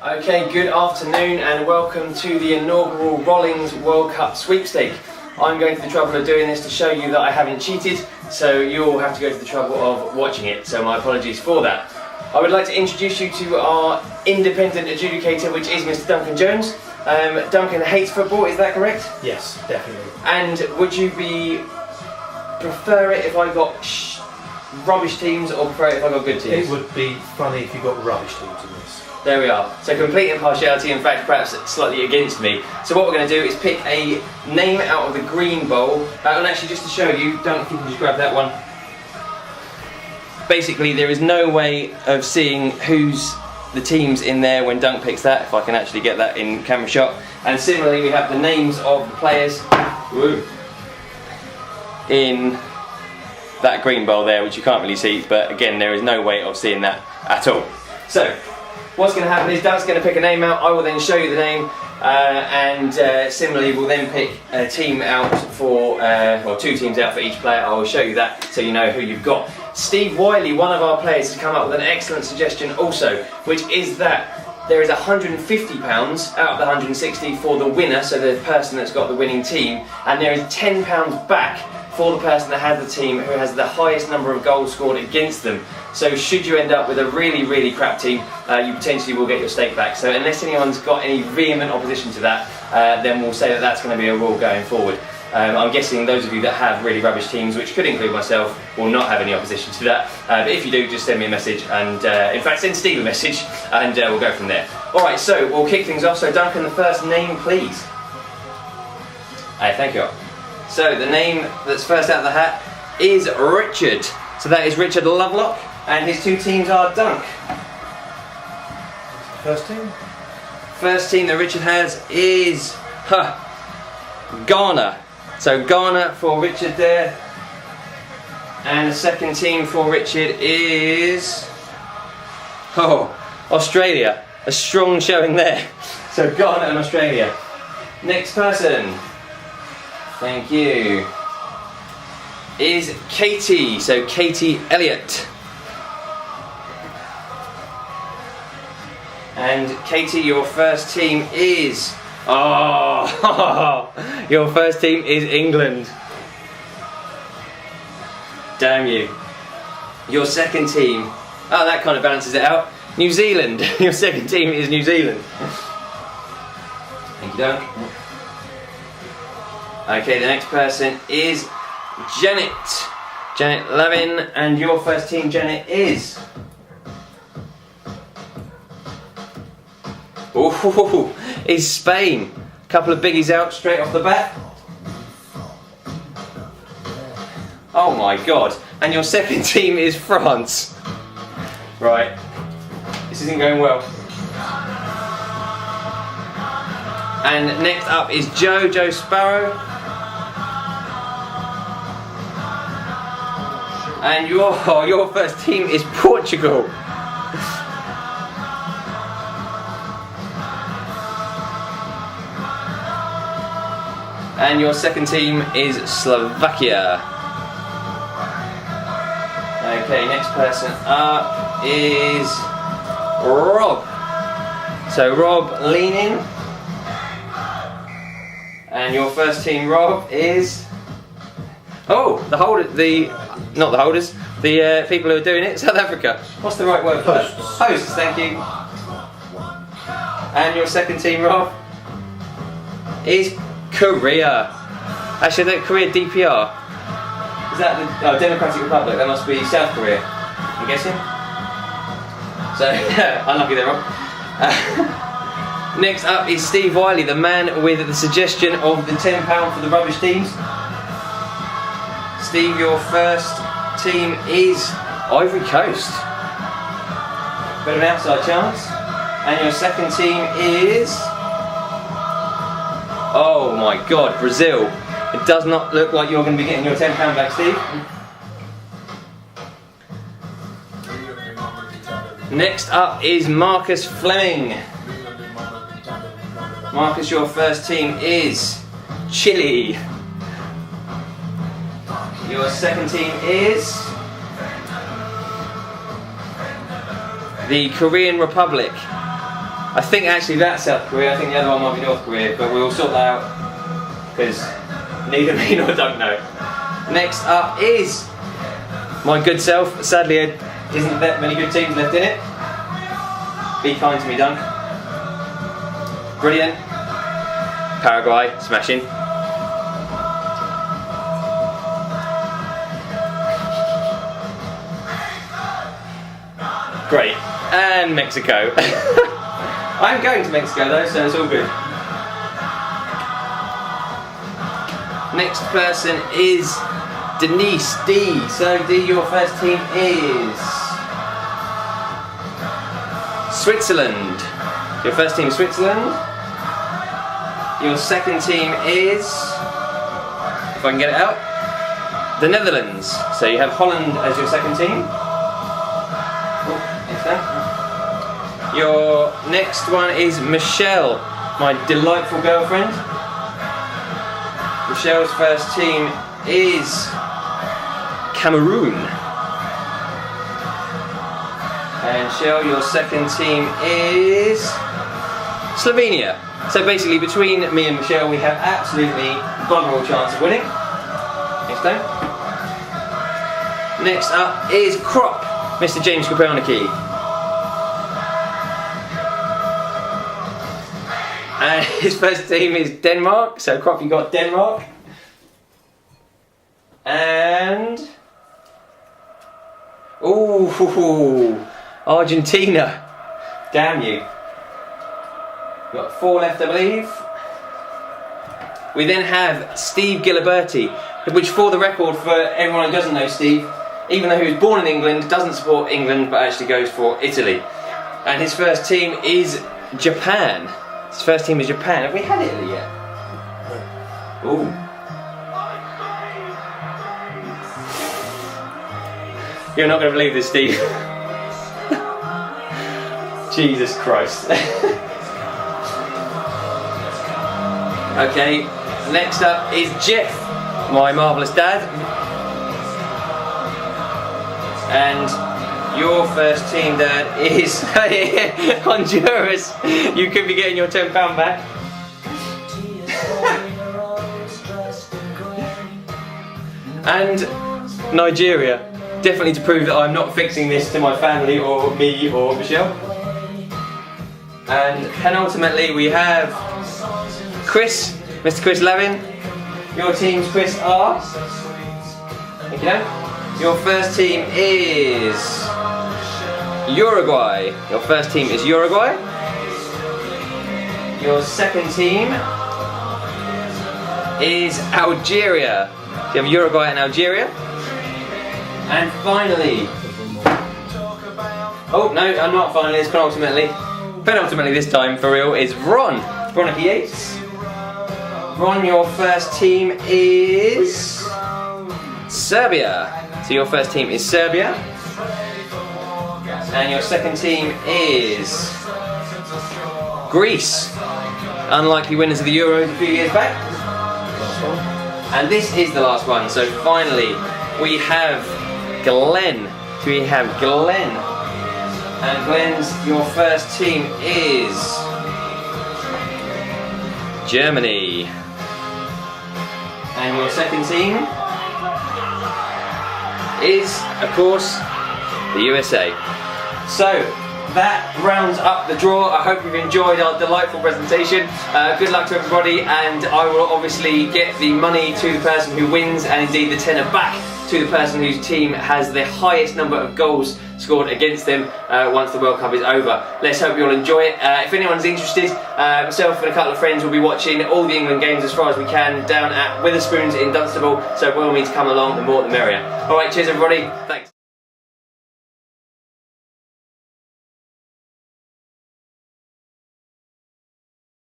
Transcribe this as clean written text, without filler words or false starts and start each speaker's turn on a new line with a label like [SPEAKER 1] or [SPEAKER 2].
[SPEAKER 1] Okay, good afternoon and welcome to the inaugural Rollins World Cup Sweepstake. I'm going to the trouble of doing this to show you that I haven't cheated, so you'll have to go to the trouble of watching it, so my apologies for that. I would like to introduce you to our independent adjudicator, which is Mr. Duncan Jones. Duncan hates football, is that correct?
[SPEAKER 2] Yes, definitely.
[SPEAKER 1] And would you prefer it if I got rubbish teams or prefer it if I got good teams?
[SPEAKER 2] It would be funny if you got rubbish teams in this.
[SPEAKER 1] There we are. So complete impartiality, in fact perhaps slightly against me. So what we're going to do is pick a name out of the green bowl. And actually just to show you, Duncan, if you can just grab that one. Basically there is no way of seeing who's the teams in there when Dunk picks that, if I can actually get that in camera shot. And similarly we have the names of the players in that green bowl there, which you can't really see, but again there is no way of seeing that at all. So what's going to happen is Dunk's going to pick a name out, I will then show you the name, and similarly we'll then pick a team out for, or two teams out for each player. I will show you that so you know who you've got. Steve Wiley, one of our players, has come up with an excellent suggestion also, which is that there is £150 out of the 160 for the winner, so the person that's got the winning team, and there is £10 back for the person that has the team who has the highest number of goals scored against them. So should you end up with a really crap team, you potentially will get your stake back. So unless anyone's got any vehement opposition to that, then we'll say that that's going to be a rule going forward. I'm guessing those of you that have really rubbish teams, which could include myself, will not have any opposition to that. But if you do, just send me a message, and in fact send Steve a message, and we'll go from there. Alright, so we'll kick things off. So Duncan, the first name please. Thank you. So the name that's first out of the hat is Richard. So that is Richard Lovelock, and his two teams are Dunk.
[SPEAKER 2] First team?
[SPEAKER 1] First team that Richard has is Ghana. So Ghana for Richard there. And the second team for Richard is Australia. A strong showing there. So Ghana and Australia. Next person, thank you, is Katie. So Katie Elliott. And Katie, your first team is your first team is England. Damn you. Your second team, that kind of balances it out. New Zealand. Your second team is New Zealand. Thank you, Dunk. Okay, the next person is Janet. Janet Lavin, and your first team, Janet, is is Spain. A couple of biggies out straight off the bat. Oh my god. And your second team is France. Right. This isn't going well. And next up is Joe Sparrow. And your first team is Portugal. And your second team is Slovakia. Okay, next person up is Rob. So Rob, lean in. And your first team, Rob, is the people who are doing it, South Africa. What's the right word for that? Hosts, thank you. And your second team, Rob, is Korea. Actually, that Korea DPR. Is that the Democratic Republic? That must be South Korea, I'm guessing. So, unlucky there, Rob. Next up is Steve Wiley, the man with the suggestion of the £10 for the rubbish teams. Steve, your first team is Ivory Coast. Bit of an outside chance. And your second team is, oh my god, Brazil. It does not look like you're going to be getting your £10 back, Steve. Next up is Marcus Fleming. Marcus, your first team is Chile. Your second team is the Korean Republic. I think actually that's South Korea. I think the other one might be North Korea, but we'll sort that out because neither me nor Doug know. Next up is my good self. Sadly, there isn't that many good teams left in it. Be kind to me, Dunk. Brilliant. Paraguay, smashing. Great. And Mexico. I'm going to Mexico though, so it's all good. Next person is Denise D. So D, your first team is Switzerland. Your first team is Switzerland. Your second team is, if I can get it out, the Netherlands. So you have Holland as your second team. Your next one is Michelle, my delightful girlfriend. Michelle's first team is Cameroon. And Michelle, your second team is Slovenia. So basically between me and Michelle we have absolutely bugger all chance of winning. Next up is Crop, Mr. James Kropelnicki. And his first team is Denmark, so Crop, you got Denmark. And ooh, Argentina. Damn you. We've got 4 left, I believe. We then have Steve Giliberti, which for the record, for everyone who doesn't know Steve, even though he was born in England, doesn't support England but actually goes for Italy. And his first team is Japan. His first team is Japan. Have we had Italy yet? No. Ooh. You're not going to believe this, Steve. Jesus Christ. Okay, next up is Jeff, my marvellous dad. And your first team, Dad, is Honduras. You could be getting your £10 back. And Nigeria. Definitely to prove that I'm not fixing this to my family or me or Michelle. And penultimately we have Chris, Mr. Chris Lavin. Your teams, Chris, are... Thank you, Dan. Your first team is Uruguay. Your first team is Uruguay. Your second team is Algeria. So you have Uruguay and Algeria. And finally, oh no, I'm not finally, it's penultimately this time for real, is Ron. Veronica Yates. Ron, your first team is Serbia. So your first team is Serbia. And your second team is Greece. Unlikely winners of the Euros a few years back. And this is the last one. So finally, we have Glenn. And Glenn's, your first team is Germany. And your second team is, of course, the USA. So that rounds up the draw. I hope you've enjoyed our delightful presentation. Good luck to everybody, and I will obviously get the money to the person who wins, and indeed the tenner back to the person whose team has the highest number of goals scored against them once the World Cup is over. Let's hope you all enjoy it. If anyone's interested, myself and a couple of friends will be watching all the England games as far as we can down at Witherspoons in Dunstable, so by all means come along, the more the merrier. Alright, cheers everybody, thanks.